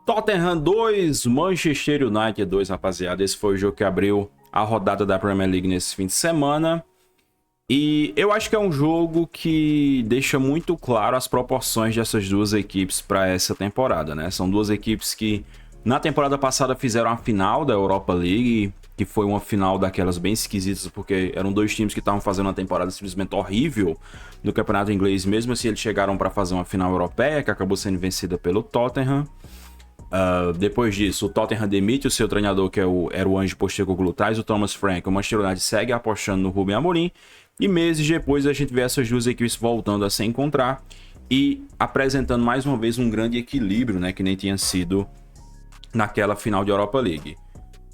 Tottenham 2, Manchester United 2, rapaziada. Esse foi o jogo que abriu a rodada da Premier League nesse fim de semana. E eu acho que é um jogo que deixa muito claro as proporções dessas duas equipes para essa temporada, né? São duas equipes que na temporada passada fizeram a final da Europa League, que foi uma final daquelas bem esquisitas, porque eram dois times que estavam fazendo uma temporada simplesmente horrível no campeonato inglês. Mesmo assim, eles chegaram para fazer uma final europeia, que acabou sendo vencida pelo Tottenham. Depois disso, o Tottenham demite o seu treinador, que era o Ange Postecoglou, traz o Thomas Frank. O Manchester United segue apostando no Ruben Amorim. E meses depois a gente vê essas duas equipes voltando a se encontrar e apresentando mais uma vez um grande equilíbrio, né, que nem tinha sido naquela final de Europa League.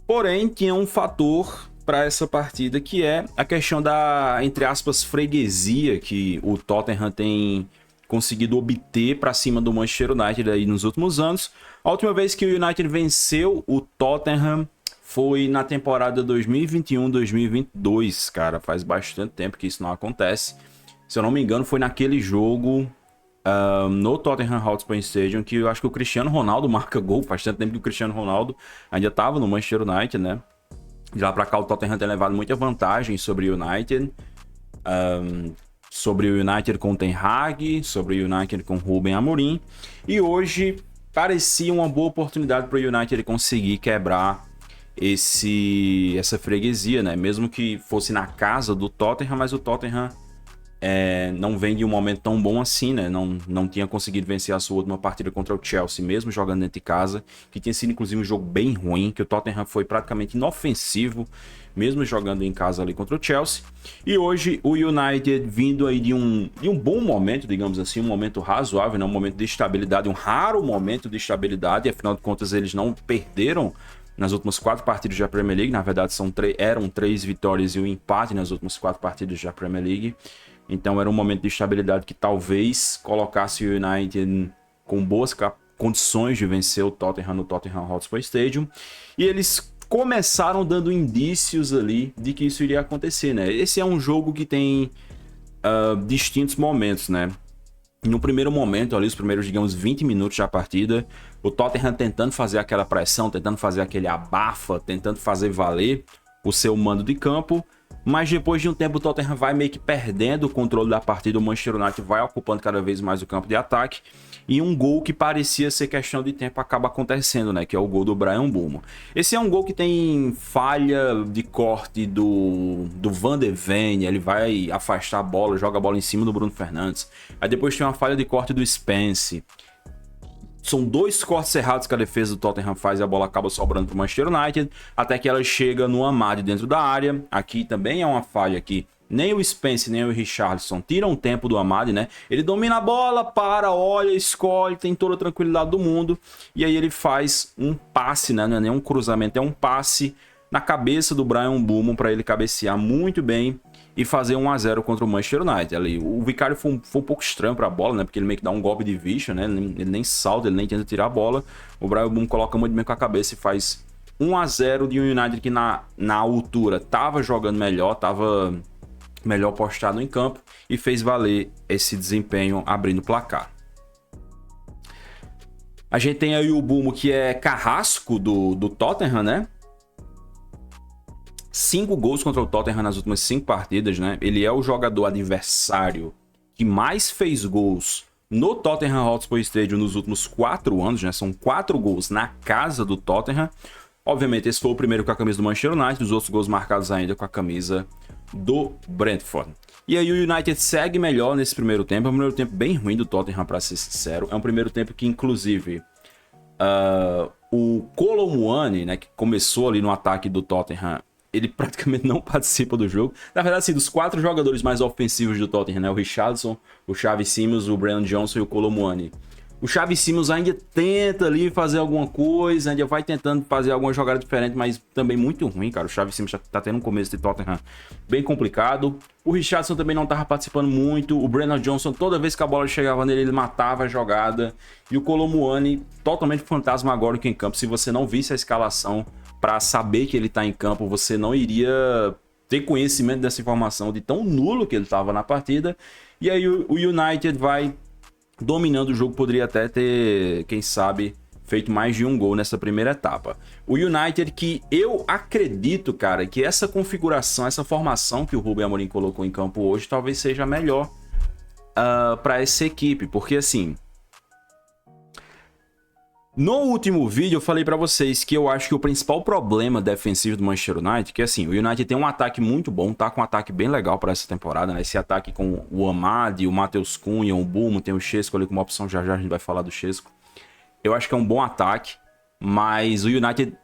Porém, tinha um fator para essa partida, que é a questão da, entre aspas, freguesia que o Tottenham tem conseguido obter para cima do Manchester United aí nos últimos anos. A última vez que o United venceu o Tottenham foi na temporada 2021-2022, cara. Faz bastante tempo que isso não acontece. Se eu não me engano, foi naquele jogo no Tottenham Hotspur Stadium que eu acho que o Cristiano Ronaldo marca gol. Faz tanto tempo que o Cristiano Ronaldo ainda estava no Manchester United, né? De lá para cá o Tottenham tem levado muita vantagem sobre o United. Sobre o United com o Ten Hag, sobre o United com o Ruben Amorim. E hoje parecia uma boa oportunidade para o United conseguir quebrar essa freguesia, né? Mesmo que fosse na casa do Tottenham, mas o Tottenham não vem de um momento tão bom assim, né? Não tinha conseguido vencer a sua última partida contra o Chelsea, mesmo jogando dentro de casa, que tinha sido inclusive um jogo bem ruim, que o Tottenham foi praticamente inofensivo, mesmo jogando em casa ali contra o Chelsea. E hoje o United vindo aí de um bom momento, digamos assim, um momento razoável, né? Um momento de estabilidade, um raro momento de estabilidade, e afinal de contas eles não perderam nas últimas 4 partidas da Premier League. Na verdade eram 3 vitórias e um empate nas últimas 4 partidas da Premier League. Então era um momento de estabilidade que talvez colocasse o United com boas condições de vencer o Tottenham no Tottenham Hotspur Stadium. E eles começaram dando indícios ali de que isso iria acontecer, né? Esse é um jogo que tem distintos momentos, né? No primeiro momento, ali, os primeiros, digamos, 20 minutos da partida, o Tottenham tentando fazer aquela pressão, tentando fazer aquele abafa, tentando fazer valer o seu mando de campo. Mas depois de um tempo o Tottenham vai meio que perdendo o controle da partida, o Manchester United vai ocupando cada vez mais o campo de ataque, e um gol que parecia ser questão de tempo acaba acontecendo, né, que é o gol do Bryan Mbeumo. Esse é um gol que tem falha de corte do Van de Ven, ele vai afastar a bola, joga a bola em cima do Bruno Fernandes. Aí depois tem uma falha de corte do Spence. São 2 cortes errados que a defesa do Tottenham faz e a bola acaba sobrando para o Manchester United, até que ela chega no Amad dentro da área. Aqui também é uma falha que nem o Spence nem o Richarlison tiram tempo do Amad, né? Ele domina a bola, olha, escolhe, tem toda a tranquilidade do mundo. E aí ele faz um passe, né? Não é nem um cruzamento, é um passe na cabeça do Bryan Mbeumo para ele cabecear muito bem e fazer 1-0 contra o Manchester United. Ali, o Vicário foi um pouco estranho para a bola, né? Porque ele meio que dá um golpe de vista, né? Ele nem salta, ele nem tenta tirar a bola. O Bryan Mbeumo coloca muito bem com a cabeça e faz 1-0 de um United que na altura estava jogando melhor, estava melhor postado em campo e fez valer esse desempenho abrindo o placar. A gente tem aí o Mbeumo, que é carrasco do Tottenham, né? 5 gols contra o Tottenham nas últimas 5 partidas, né? Ele é o jogador adversário que mais fez gols no Tottenham Hotspur Stadium nos últimos 4 anos, né? São 4 gols na casa do Tottenham. Obviamente, esse foi o primeiro com a camisa do Manchester United, os outros gols marcados ainda com a camisa do Brentford. E aí o United segue melhor nesse primeiro tempo. É um primeiro tempo bem ruim do Tottenham, para ser sincero. É um primeiro tempo que, inclusive, o Kolo Muani, né, que começou ali no ataque do Tottenham, ele praticamente não participa do jogo. Na verdade, assim, dos 4 jogadores mais ofensivos do Tottenham, né? O Richarlison, o Xavi Simons, o Brennan Johnson e o Kolo Muani. O Xavi Simons ainda tenta ali fazer alguma coisa, ainda vai tentando fazer alguma jogada diferente, mas também muito ruim, cara. O Xavi Simons tá tendo um começo de Tottenham bem complicado. O Richarlison também não tava participando muito. O Brennan Johnson, toda vez que a bola chegava nele, ele matava a jogada. E o Kolo Muani, totalmente fantasmagórico em campo. Se você não visse a escalação para saber que ele tá em campo, você não iria ter conhecimento dessa informação de tão nulo que ele tava na partida. E aí o United vai dominando o jogo, poderia até ter, quem sabe, feito mais de um gol nessa primeira etapa. O United, que eu acredito, cara, que essa configuração, essa formação que o Ruben Amorim colocou em campo hoje, talvez seja a melhor para essa equipe, porque assim... No último vídeo eu falei pra vocês que eu acho que o principal problema defensivo do Manchester United, que assim, o United tem um ataque muito bom, tá com um ataque bem legal para essa temporada, né? Esse ataque com o Amad, o Matheus Cunha, o Bumo, tem o Chesco ali como opção, já já a gente vai falar do Chesco. Eu acho que é um bom ataque, mas o United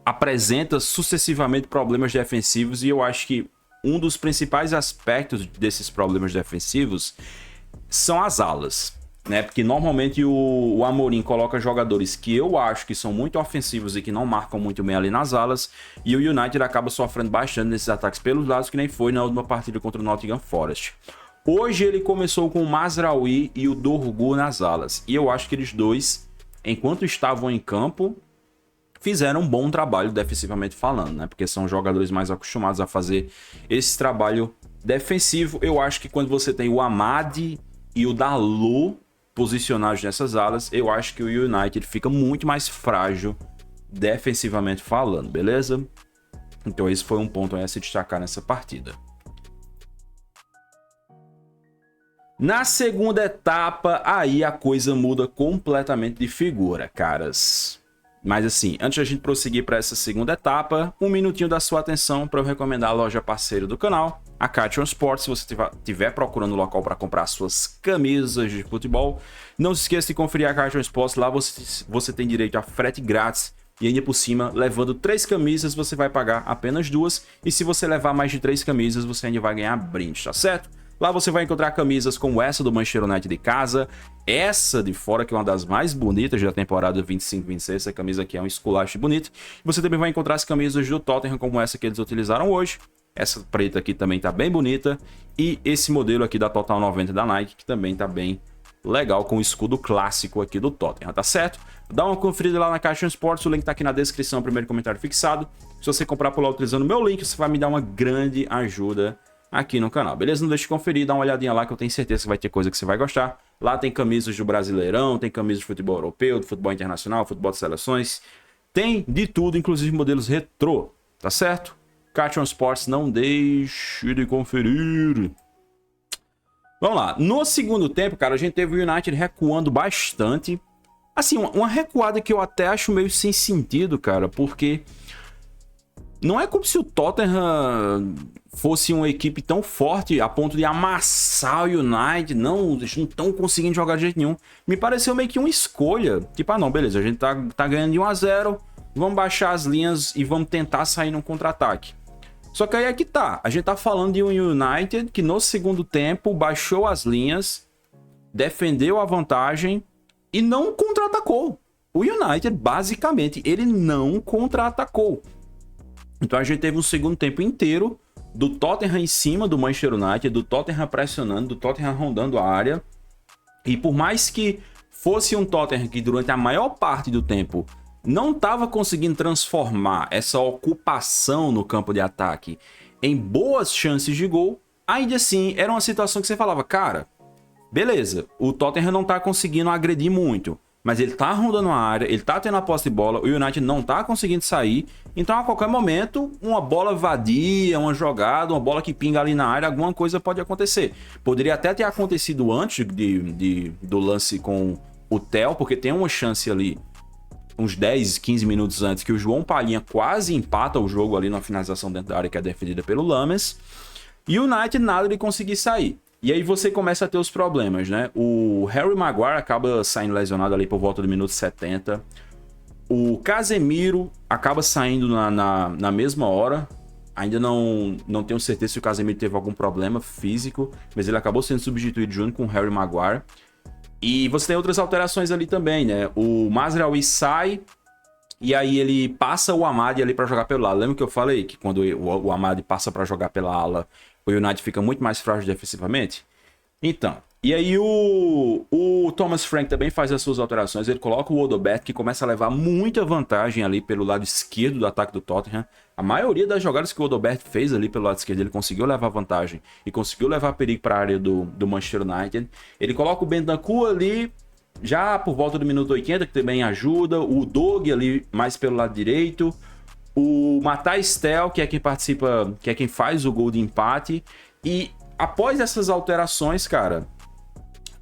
apresenta sucessivamente problemas defensivos e eu acho que um dos principais aspectos desses problemas defensivos são as alas. Né? Porque normalmente o Amorim coloca jogadores que eu acho que são muito ofensivos e que não marcam muito bem ali nas alas, e o United acaba sofrendo bastante nesses ataques pelos lados, que nem foi na última partida contra o Nottingham Forest. Hoje ele começou com o Mazraoui e o Dorgu nas alas, e eu acho que eles dois, enquanto estavam em campo, fizeram um bom trabalho defensivamente falando, né? Porque são jogadores mais acostumados a fazer esse trabalho defensivo. Eu acho que quando você tem o Amad e o Dalot posicionados nessas alas, eu acho que o United fica muito mais frágil defensivamente falando, beleza? Então esse foi um ponto a se destacar nessa partida. Na segunda etapa, aí a coisa muda completamente de figura, caras. Mas assim, antes de a gente prosseguir para essa segunda etapa, um minutinho da sua atenção para eu recomendar a loja parceira do canal, a Cartion Sports. Se você estiver procurando um local para comprar suas camisas de futebol, não se esqueça de conferir a Cartion Sports. Lá você tem direito a frete grátis e ainda por cima, levando 3 camisas, você vai pagar apenas 2. E se você levar mais de 3 camisas, você ainda vai ganhar brinde, tá certo? Lá você vai encontrar camisas como essa do Manchester United de casa, essa de fora, que é uma das mais bonitas da temporada 25-26, essa camisa aqui é um esculacho bonito. Você também vai encontrar as camisas do Tottenham, como essa que eles utilizaram hoje. Essa preta aqui também tá bem bonita. E esse modelo aqui da Total 90 da Nike, que também tá bem legal, com o escudo clássico aqui do Tottenham, tá certo? Dá uma conferida lá na Caixa Sports, o link tá aqui na descrição, primeiro comentário fixado. Se você comprar por lá utilizando o meu link, você vai me dar uma grande ajuda aqui no canal, beleza? Não deixe de conferir, dá uma olhadinha lá que eu tenho certeza que vai ter coisa que você vai gostar. Lá tem camisas do Brasileirão, tem camisas de futebol europeu, de futebol internacional, futebol de seleções. Tem de tudo, inclusive modelos retrô, tá certo? Cartion Sports, não deixe de conferir. Vamos lá, no segundo tempo, cara, a gente teve o United recuando bastante. Assim, uma recuada que eu até acho meio sem sentido, cara, porque não é como se o Tottenham fosse uma equipe tão forte a ponto de amassar o United. Não, eles não estão conseguindo jogar de jeito nenhum. Me pareceu meio que uma escolha. Tipo, não, beleza, a gente tá ganhando de 1-0, vamos baixar as linhas e vamos tentar sair num contra-ataque. Só que aí é que tá, a gente tá falando de um United que no segundo tempo baixou as linhas, defendeu a vantagem e não contra-atacou. O United, basicamente, ele não contra-atacou. Então a gente teve um segundo tempo inteiro do Tottenham em cima do Manchester United, do Tottenham pressionando, do Tottenham rondando a área. E por mais que fosse um Tottenham que durante a maior parte do tempo não estava conseguindo transformar essa ocupação no campo de ataque em boas chances de gol, ainda assim era uma situação que você falava, cara, beleza, o Tottenham não está conseguindo agredir muito, mas ele tá rondando a área, ele tá tendo a posse de bola, o United não tá conseguindo sair, então a qualquer momento, uma bola vadia, uma jogada, uma bola que pinga ali na área, alguma coisa pode acontecer. Poderia até ter acontecido antes do lance com o Theo, porque tem uma chance ali, uns 10, 15 minutos antes, que o João Palhinha quase empata o jogo ali na finalização dentro da área que é defendida pelo Lammers, e o United nada de conseguir sair. E aí você começa a ter os problemas, né? O Harry Maguire acaba saindo lesionado ali por volta do minuto 70. O Casemiro acaba saindo na mesma hora. Ainda não tenho certeza se o Casemiro teve algum problema físico, mas ele acabou sendo substituído junto com o Harry Maguire. E você tem outras alterações ali também, né? O Mazraoui sai e aí ele passa o Amad ali para jogar pelo lado. Lembra que eu falei que quando o Amad passa para jogar pela ala, o United fica muito mais frágil defensivamente? Então, e aí o Thomas Frank também faz as suas alterações. Ele coloca o Odobert, que começa a levar muita vantagem ali pelo lado esquerdo do ataque do Tottenham. A maioria das jogadas que o Odobert fez ali pelo lado esquerdo, ele conseguiu levar vantagem e conseguiu levar perigo para a área do Manchester United. Ele coloca o Bentancur ali já por volta do minuto 80, que também ajuda, o Doug ali mais pelo lado direito, o Matthijs Tel, que é quem participa, que é quem faz o gol de empate. E após essas alterações, cara,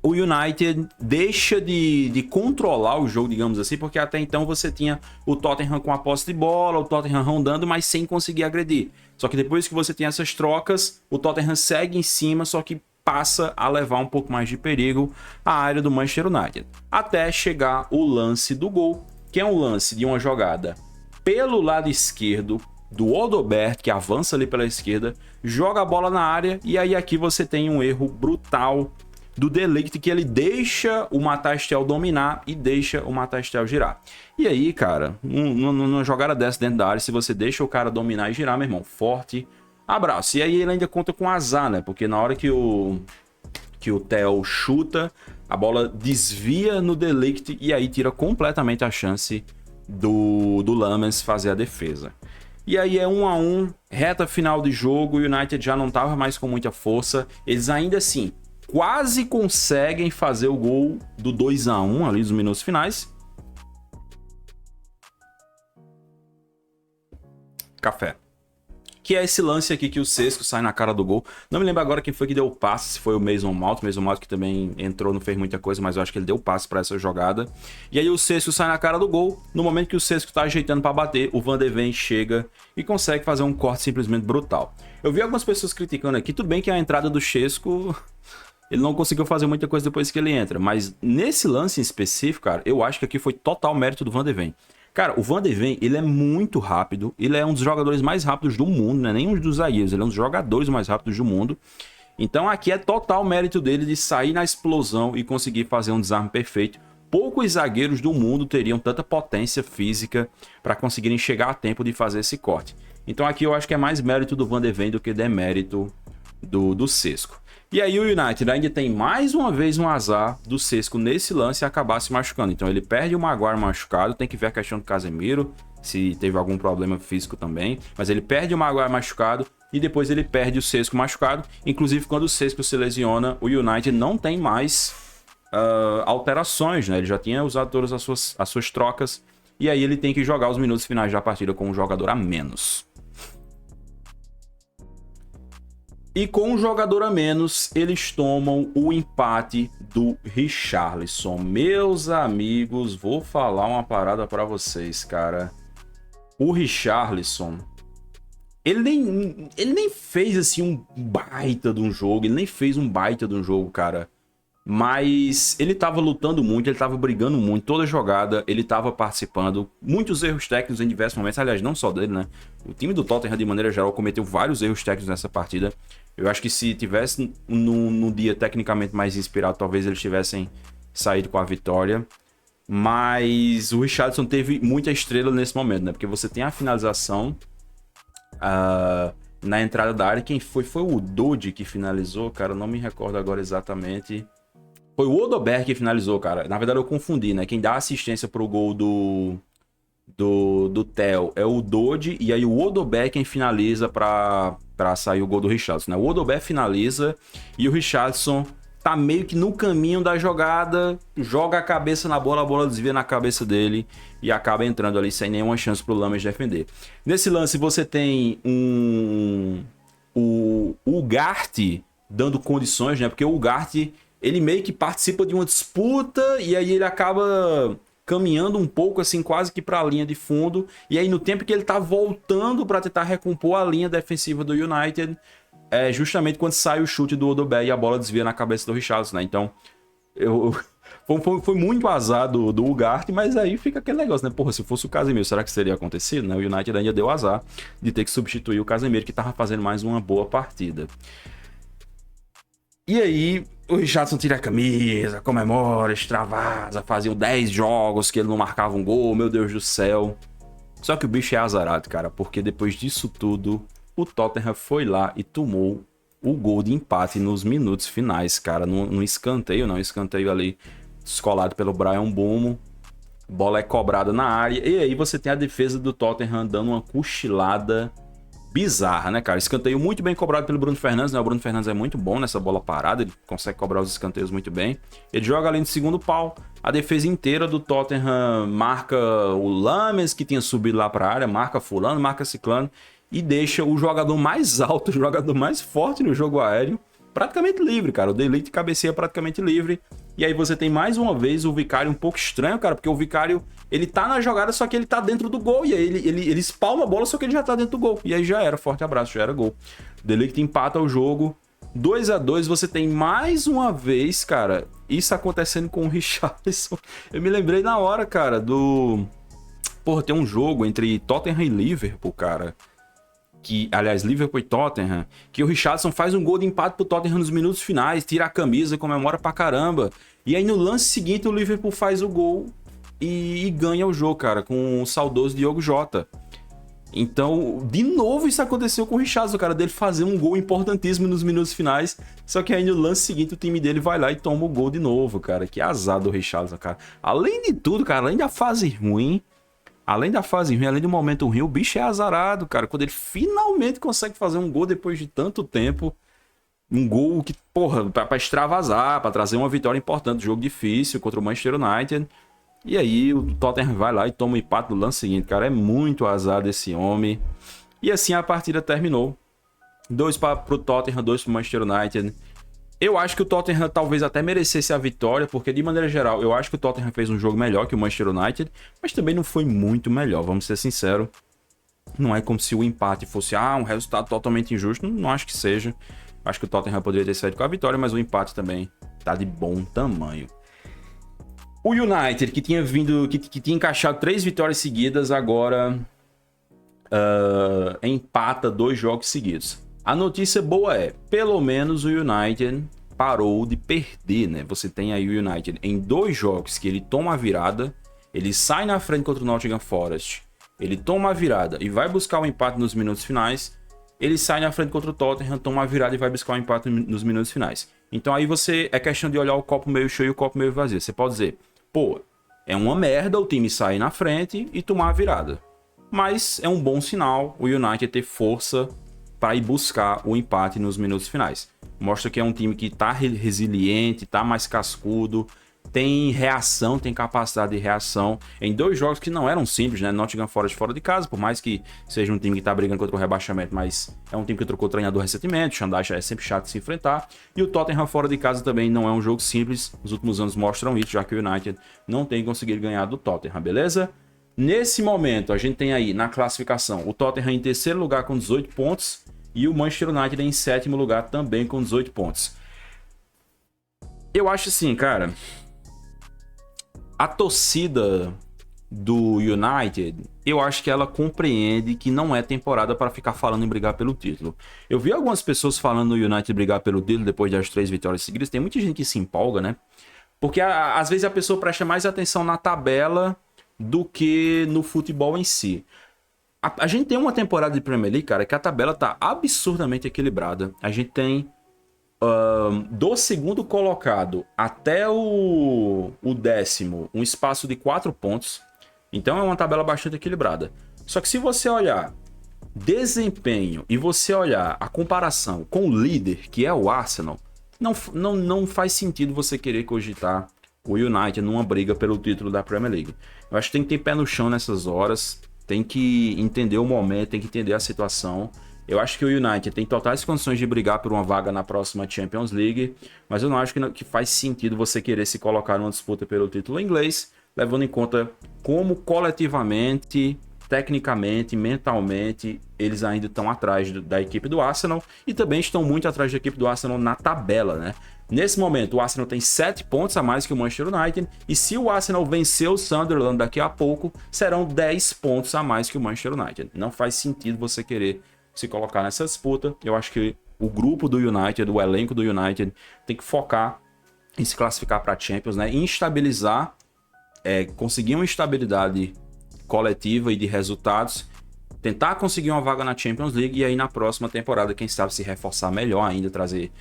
o United deixa de controlar o jogo, digamos assim, porque até então você tinha o Tottenham com a posse de bola, o Tottenham rondando, mas sem conseguir agredir. Só que depois que você tem essas trocas, o Tottenham segue em cima, só que passa a levar um pouco mais de perigo à área do Manchester United. Até chegar o lance do gol, que é um lance de uma jogada pelo lado esquerdo do Odobert, que avança ali pela esquerda, joga a bola na área, e aí aqui você tem um erro brutal do De Ligt, que ele deixa o Matthijs Tel dominar e deixa o Matthijs Tel girar. E aí, cara, numa jogada dessa dentro da área, se você deixa o cara dominar e girar, meu irmão, forte abraço. E aí ele ainda conta com azar, né? Porque na hora que o Tel chuta, a bola desvia no De Ligt e aí tira completamente a chance do Lammers fazer a defesa. E aí é 1-1, reta final de jogo, o United já não estava mais com muita força. Eles ainda assim quase conseguem fazer o gol do 2-1 ali nos minutos finais. Café. Que é esse lance aqui que o Šeško sai na cara do gol. Não me lembro agora quem foi que deu o passe, se foi o Mason Mount. Mason Mount que também entrou, não fez muita coisa, mas eu acho que ele deu o passe para essa jogada. E aí o Šeško sai na cara do gol. No momento que o Šeško tá ajeitando para bater, o Van de Ven chega e consegue fazer um corte simplesmente brutal. Eu vi algumas pessoas criticando aqui, tudo bem que a entrada do Šeško, ele não conseguiu fazer muita coisa depois que ele entra, mas nesse lance em específico, cara, eu acho que aqui foi total mérito do Van de Ven. Cara, o Van de Ven, ele é muito rápido, ele é um dos jogadores mais rápidos do mundo, não é nem um dos zagueiros, ele é um dos jogadores mais rápidos do mundo. Então aqui é total mérito dele de sair na explosão e conseguir fazer um desarme perfeito. Poucos zagueiros do mundo teriam tanta potência física para conseguirem chegar a tempo de fazer esse corte. Então aqui eu acho que é mais mérito do Van de Ven do que demérito do Šeško. E aí o United ainda tem mais uma vez um azar do Šeško nesse lance e acabar se machucando. Então ele perde o Maguire machucado, tem que ver a questão do Casemiro, se teve algum problema físico também. Mas ele perde o Maguire machucado e depois ele perde o Šeško machucado. Inclusive quando o Šeško se lesiona, o United não tem mais alterações, né? Ele já tinha usado todas as suas trocas e aí ele tem que jogar os minutos finais da partida com um jogador a menos. E com um jogador a menos, eles tomam o empate do Richarlison. Meus amigos, vou falar uma parada para vocês, cara. O Richarlison, ele nem fez assim um baita de um jogo, cara. Mas ele tava lutando muito, ele tava brigando muito, toda jogada ele tava participando. Muitos erros técnicos em diversos momentos, aliás, não só dele, né? O time do Tottenham, de maneira geral, cometeu vários erros técnicos nessa partida. Eu acho que se tivesse no dia tecnicamente mais inspirado, talvez eles tivessem saído com a vitória. Mas o Richarlison teve muita estrela nesse momento, né? Porque você tem a finalização na entrada da área. Quem foi? Foi o Dodi que finalizou, cara? Eu não me recordo agora exatamente. Foi o Odobert que finalizou, cara. Na verdade eu confundi, né? Quem dá assistência pro gol do Tel é o Dodi, e aí o Odobert quem finaliza pra sair o gol do Richarlison, né? O Odobert finaliza e o Richarlison tá meio que no caminho da jogada, joga a cabeça na bola, a bola desvia na cabeça dele e acaba entrando ali sem nenhuma chance pro Lammers defender. Nesse lance você tem o Ugarte dando condições, né? Porque o Ugarte, ele meio que participa de uma disputa e aí ele acaba caminhando um pouco assim, quase que para a linha de fundo. E aí no tempo que ele tá voltando para tentar recompor a linha defensiva do United, é justamente quando sai o chute do Odobert e a bola desvia na cabeça do Richarlison, né? Então, foi muito azar do Ugarte, mas aí fica aquele negócio, né? Porra, se fosse o Casemiro, será que seria acontecido? Né? O United ainda deu azar de ter que substituir o Casemiro, que tava fazendo mais uma boa partida. E aí, o Richarlison tira a camisa, comemora, extravasa, faziam 10 jogos que ele não marcava um gol, meu Deus do céu. Só que o bicho é azarado, cara, porque depois disso tudo, o Tottenham foi lá e tomou o gol de empate nos minutos finais, cara, num escanteio, não, escanteio ali descolado pelo Bryan Mbeumo. Bola é cobrada na área, e aí você tem a defesa do Tottenham dando uma cochilada bizarra, né, cara? Escanteio muito bem cobrado pelo Bruno Fernandes, né? O Bruno Fernandes é muito bom nessa bola parada, ele consegue cobrar os escanteios muito bem. Ele joga ali no segundo pau, a defesa inteira do Tottenham marca o Lames, que tinha subido lá pra área, marca fulano, marca ciclano, e deixa o jogador mais alto, o jogador mais forte no jogo aéreo, praticamente livre, cara. O De Ligt cabeceia praticamente livre. E aí você tem mais uma vez o Vicário um pouco estranho, cara, porque o Vicário, ele tá na jogada, só que ele tá dentro do gol. E aí ele espalma a bola, só que ele já tá dentro do gol. E aí já era, forte abraço, já era gol. O De Ligt empata o jogo. 2-2, você tem mais uma vez, cara, isso acontecendo com o Richarlison. Eu me lembrei na hora, cara, do... Porra, tem um jogo entre Tottenham e Liverpool, cara. Aliás, Liverpool e Tottenham, que o Richarlison faz um gol de empate pro Tottenham nos minutos finais, tira a camisa, comemora pra caramba. E aí no lance seguinte o Liverpool faz o gol e ganha o jogo, cara, com o saudoso Diogo Jota. Então, de novo isso aconteceu com o Richarlison, cara, dele fazer um gol importantíssimo nos minutos finais, só que aí no lance seguinte o time dele vai lá e toma o gol de novo, cara. Que azar do Richarlison, cara. Além de tudo, cara, além da fase ruim, além do momento ruim, o bicho é azarado, cara. Quando ele finalmente consegue fazer um gol depois de tanto tempo. Um gol que, porra, pra extravasar, pra trazer uma vitória importante. Jogo difícil contra o Manchester United. E aí o Tottenham vai lá e toma o empate no lance seguinte, cara. É muito azar desse homem. E assim a partida terminou. 2 pro Tottenham, 2 pro Manchester United. Eu acho que o Tottenham talvez até merecesse a vitória, porque de maneira geral, eu acho que o Tottenham fez um jogo melhor que o Manchester United, mas também não foi muito melhor, vamos ser sinceros. Não é como se o empate fosse um resultado totalmente injusto, não acho que seja. Acho que o Tottenham poderia ter saído com a vitória, mas o empate também tá de bom tamanho. O United, que tinha encaixado 3 vitórias seguidas, agora empata 2 jogos seguidos. A notícia boa é, pelo menos o United parou de perder, né? Você tem aí o United em 2 jogos que ele toma a virada, ele sai na frente contra o Nottingham Forest, ele toma a virada e vai buscar o empate nos minutos finais, ele sai na frente contra o Tottenham, toma a virada e vai buscar o empate nos minutos finais. Então aí é questão de olhar o copo meio cheio e o copo meio vazio. Você pode dizer, pô, é uma merda o time sair na frente e tomar a virada. Mas é um bom sinal o United ter força para ir buscar o empate nos minutos finais. Mostra que é um time que tá resiliente, tá mais cascudo, tem reação, tem capacidade de reação em 2 jogos que não eram simples, né? Nottingham Forest fora de casa, por mais que seja um time que tá brigando contra o rebaixamento, mas é um time que trocou treinador recentemente, o Xandai já é sempre chato de se enfrentar, e o Tottenham fora de casa também não é um jogo simples, os últimos anos mostram isso, já que o United não tem conseguido ganhar do Tottenham, beleza? Nesse momento, a gente tem aí na classificação o Tottenham em 3º lugar com 18 pontos e o Manchester United em 7º lugar também com 18 pontos. Eu acho assim, cara, a torcida do United, eu acho que ela compreende que não é temporada para ficar falando em brigar pelo título. Eu vi algumas pessoas falando no United brigar pelo título depois das 3 vitórias seguidas. Tem muita gente que se empolga, né? Porque às vezes a pessoa presta mais atenção na tabela do que no futebol em si. A gente tem uma temporada de Premier League, cara, que a tabela tá absurdamente equilibrada. A gente tem do segundo colocado até o 10º, um espaço de 4 pontos. Então é uma tabela bastante equilibrada. Só que se você olhar desempenho e você olhar a comparação com o líder, que é o Arsenal, não faz sentido você querer cogitar o United numa briga pelo título da Premier League. Eu acho que tem que ter pé no chão nessas horas, tem que entender o momento, tem que entender a situação. Eu acho que o United tem totais condições de brigar por uma vaga na próxima Champions League, mas eu não acho que faz sentido você querer se colocar numa disputa pelo título inglês, levando em conta como coletivamente, tecnicamente, mentalmente, eles ainda estão atrás da equipe do Arsenal e também estão muito atrás da equipe do Arsenal na tabela, né? Nesse momento, o Arsenal tem 7 pontos a mais que o Manchester United, e se o Arsenal vencer o Sunderland daqui a pouco, serão 10 pontos a mais que o Manchester United. Não faz sentido você querer se colocar nessa disputa. Eu acho que o grupo do United, o elenco do United, tem que focar em se classificar para a Champions, né? Em estabilizar, conseguir uma estabilidade coletiva e de resultados, tentar conseguir uma vaga na Champions League e aí na próxima temporada, quem sabe, se reforçar melhor ainda, trazer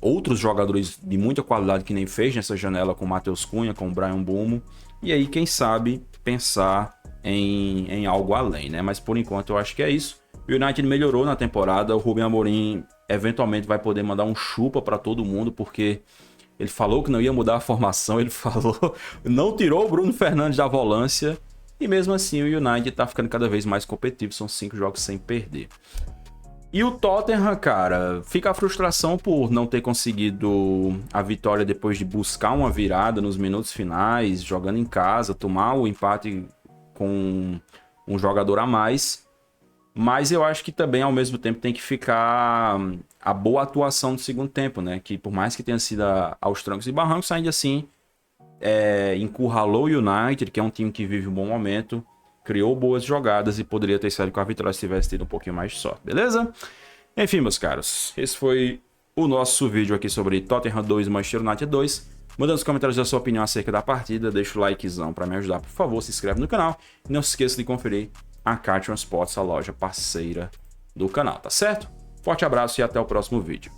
outros jogadores de muita qualidade que nem fez nessa janela, com o Matheus Cunha, com o Brian Mbeumo, e aí quem sabe pensar em algo além, né? Mas por enquanto eu acho que é isso. O United melhorou na temporada, o Rubem Amorim eventualmente vai poder mandar um chupa para todo mundo, porque ele falou que não ia mudar a formação, ele falou, não tirou o Bruno Fernandes da volância, e mesmo assim o United tá ficando cada vez mais competitivo, são 5 jogos sem perder. E o Tottenham, cara, fica a frustração por não ter conseguido a vitória depois de buscar uma virada nos minutos finais, jogando em casa, tomar o empate com um jogador a mais. Mas eu acho que também, ao mesmo tempo, tem que ficar a boa atuação do segundo tempo, né? Que por mais que tenha sido aos trancos e barrancos, ainda assim encurralou o United, que é um time que vive um bom momento, criou boas jogadas e poderia ter saído com a vitória se tivesse tido um pouquinho mais de sorte, beleza? Enfim, meus caros, esse foi o nosso vídeo aqui sobre Tottenham 2 e Manchester United 2. Manda nos comentários a sua opinião acerca da partida, deixa o likezão para me ajudar, por favor, se inscreve no canal e não se esqueça de conferir a Cartron Sports, a loja parceira do canal, tá certo? Forte abraço e até o próximo vídeo.